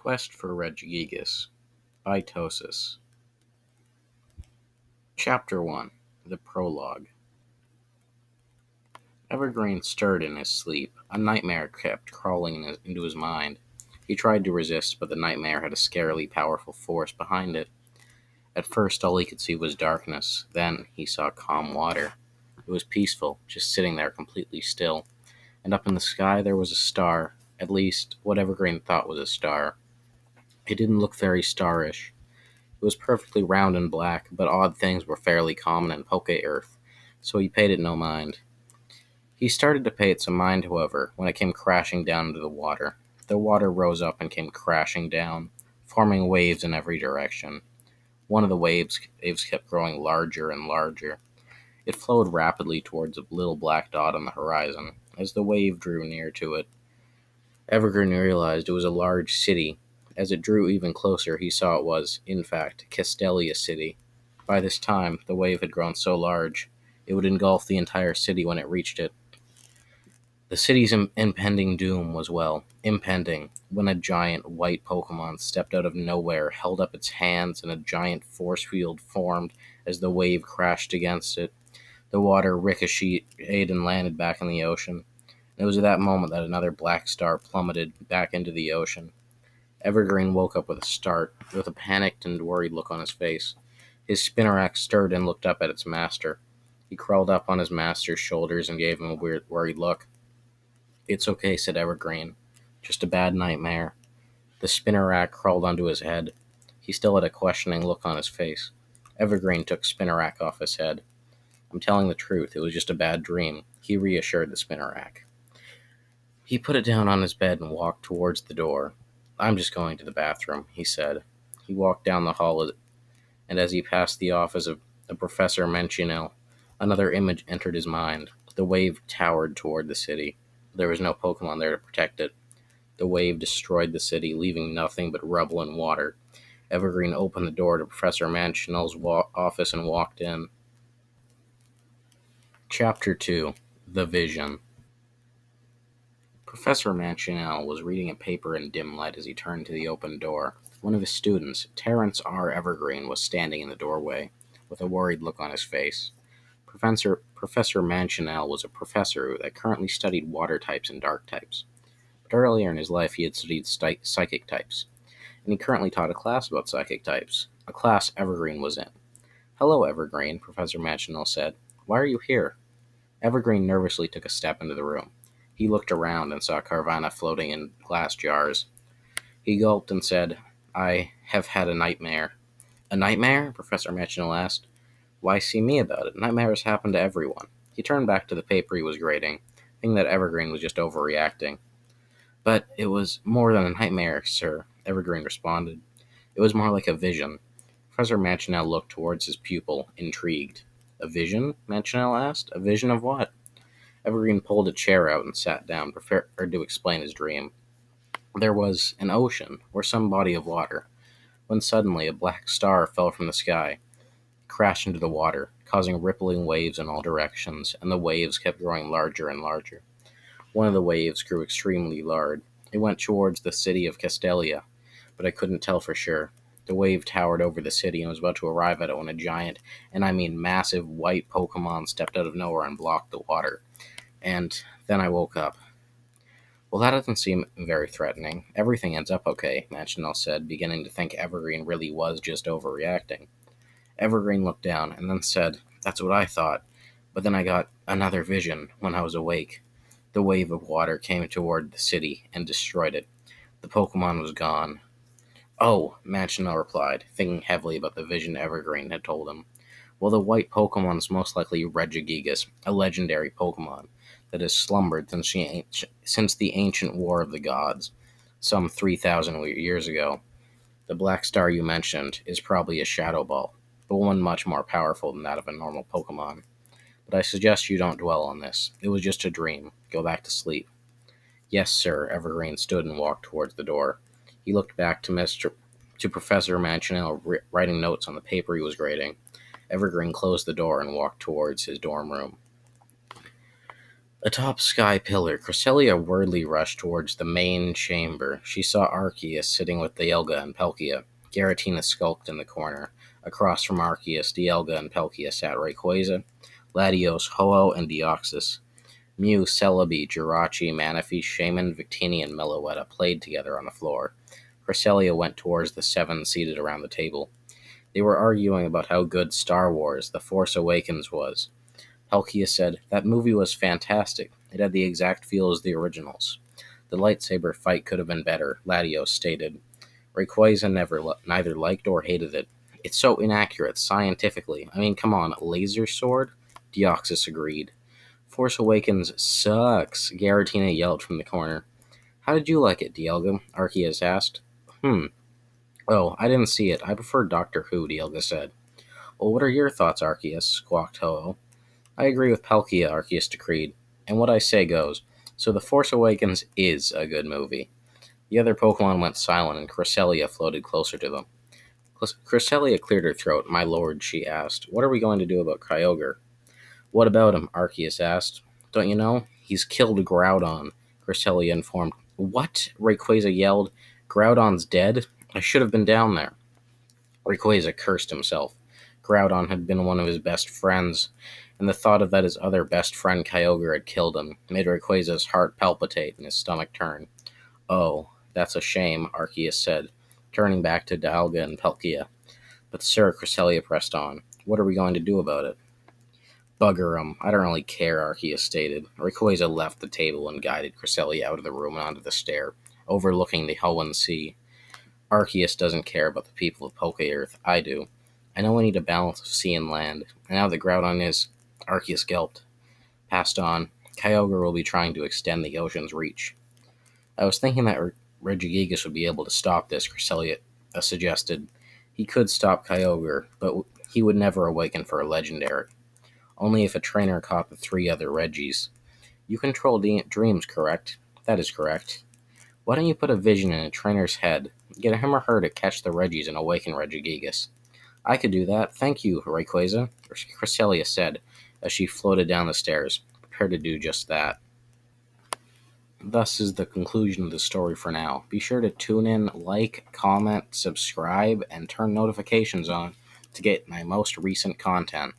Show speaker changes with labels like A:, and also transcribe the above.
A: Quest for Regigigas by Tosis. Chapter 1. The Prologue. Evergreen stirred in his sleep. A nightmare kept crawling into his mind. He tried to resist, but the nightmare had a scarily powerful force behind it. At first, all he could see was darkness. Then, he saw calm water. It was peaceful, just sitting there completely still. And up in the sky there was a star, at least what Evergreen thought was a star. It didn't look very starish. It was perfectly round and black, but odd things were fairly common in Poke Earth, so he paid it no mind. He started to pay it some mind, however, when it came crashing down into the water. The water rose up and came crashing down, forming waves in every direction. One of the waves kept growing larger and larger. It flowed rapidly towards a little black dot on the horizon. As the wave drew near to it, Evergreen realized it was a large city. As it drew even closer, he saw it was, in fact, Castelia City. By this time, the wave had grown so large, it would engulf the entire city when it reached it. The city's impending doom was, well, impending, when a giant white Pokemon stepped out of nowhere, held up its hands, and a giant force field formed as the wave crashed against it. The water ricocheted and landed back in the ocean. It was at that moment that another black star plummeted back into the ocean. Evergreen woke up with a start, with a panicked and worried look on his face. His Spinnerack stirred and looked up at its master. He crawled up on his master's shoulders and gave him a weird, worried look. "It's okay," said Evergreen. "Just a bad nightmare." The Spinnerack crawled onto his head. He still had a questioning look on his face. Evergreen took Spinnerack off his head. "I'm telling the truth, it was just a bad dream," he reassured the Spinnerack. He put it down on his bed and walked towards the door. "I'm just going to the bathroom," he said. He walked down the hall, and as he passed the office of Professor Menchinel, another image entered his mind. The wave towered toward the city. There was no Pokemon there to protect it. The wave destroyed the city, leaving nothing but rubble and water. Evergreen opened the door to Professor Menchinel's office and walked in. Chapter 2. The Vision. Professor Manchinell was reading a paper in dim light as he turned to the open door. One of his students, Terrence R. Evergreen, was standing in the doorway, with a worried look on his face. Professor Manchinell was a professor that currently studied water types and dark types. But earlier in his life he had studied psychic types, and he currently taught a class about psychic types, a class Evergreen was in. "Hello, Evergreen," Professor Manchinell said. "Why are you here?" Evergreen nervously took a step into the room. He looked around and saw Carvanha floating in glass jars. He gulped and said, "I have had a nightmare." "A nightmare?" Professor Machinal asked. "Why see me about it? Nightmares happen to everyone." He turned back to the paper he was grading, thinking that Evergreen was just overreacting. "But it was more than a nightmare, sir," Evergreen responded. "It was more like a vision." Professor Machinal looked towards his pupil, intrigued. "A vision?" Machinal asked. "A vision of what?" Evergreen pulled a chair out and sat down, prepared to explain his dream. There was an ocean, or some body of water, when suddenly a black star fell from the sky, crashed into the water, causing rippling waves in all directions, and the waves kept growing larger and larger. One of the waves grew extremely large. It went towards the city of Castelia, but I couldn't tell for sure. The wave towered over the city and was about to arrive at it when a giant, and I mean massive, white Pokemon stepped out of nowhere and blocked the water. And then I woke up. "Well, that doesn't seem very threatening. Everything ends up okay," Machinell said, beginning to think Evergreen really was just overreacting. Evergreen looked down and then said, "That's what I thought. But then I got another vision when I was awake. The wave of water came toward the city and destroyed it. The Pokemon was gone." "Oh," Machinell replied, thinking heavily about the vision Evergreen had told him. "Well, the white Pokemon is most likely Regigigas, a legendary Pokemon that has slumbered since the ancient War of the Gods, some 3,000 years ago. The black star you mentioned is probably a Shadow Ball, but one much more powerful than that of a normal Pokemon. But I suggest you don't dwell on this. It was just a dream. Go back to sleep." "Yes, sir." Evergreen stood and walked towards the door. He looked back to Professor Manchinell writing notes on the paper he was grading. Evergreen closed the door and walked towards his dorm room. Atop Sky Pillar, Cresselia wordly rushed towards the main chamber. She saw Arceus sitting with Dialga and Palkia. Garatina skulked in the corner. Across from Arceus, Dialga and Palkia sat Rayquaza, Latios, Ho-Oh, and Deoxys. Mew, Celebi, Jirachi, Manaphy, Shaman, Victini, and Meloetta played together on the floor. Cresselia went towards the seven seated around the table. They were arguing about how good Star Wars The Force Awakens was. Palkia said, "That movie was fantastic. It had the exact feel as the originals." "The lightsaber fight could have been better," Latios stated. Rayquaza neither liked or hated it. "It's so inaccurate, scientifically. I mean, come on, laser sword?" Deoxys agreed. "Force Awakens sucks," Garatina yelled from the corner. "How did you like it, Dialga?" Arceus asked. "Hmm. Oh, I didn't see it. I prefer Doctor Who," Dialga said. "Well, what are your thoughts, Arceus?" squawked Ho-Oh. "I agree with Palkia," Arceus decreed. "And what I say goes. So The Force Awakens is a good movie." The other Pokemon went silent, and Cresselia floated closer to them. Cresselia cleared her throat. "My lord," she asked, "what are we going to do about Kyogre?" "What about him?" Arceus asked. "Don't you know? He's killed Groudon," Cresselia informed. "What?" Rayquaza yelled. "Groudon's dead? I should have been down there." Rayquaza cursed himself. Groudon had been one of his best friends, and the thought of that his other best friend Kyogre had killed him made Rayquaza's heart palpitate and his stomach turn. "Oh, that's a shame," Arceus said, turning back to Dialga and Palkia. "But Sir," Cresselia pressed on, "what are we going to do about it?" "Bugger 'em. I don't really care," Arceus stated. Rayquaza left the table and guided Cresselia out of the room and onto the stair, overlooking the Hoenn Sea. "Arceus doesn't care about the people of Poke-Earth. I do. I know we need a balance of sea and land, and now that Groudon is—" Arceus gulped. Passed on. "Kyogre will be trying to extend the ocean's reach." "I was thinking that Regigigas would be able to stop this," Cresselia suggested. "He could stop Kyogre, but he would never awaken for a legendary. Only if a trainer caught the three other Regis. You control dreams, correct?" "That is correct." "Why don't you put a vision in a trainer's head? Get him or her to catch the Regis and awaken Regigigas." "I could do that. Thank you, Rayquaza," Cresselia said as she floated down the stairs, prepared to do just that. Thus is the conclusion of the story for now. Be sure to tune in, like, comment, subscribe, and turn notifications on to get my most recent content.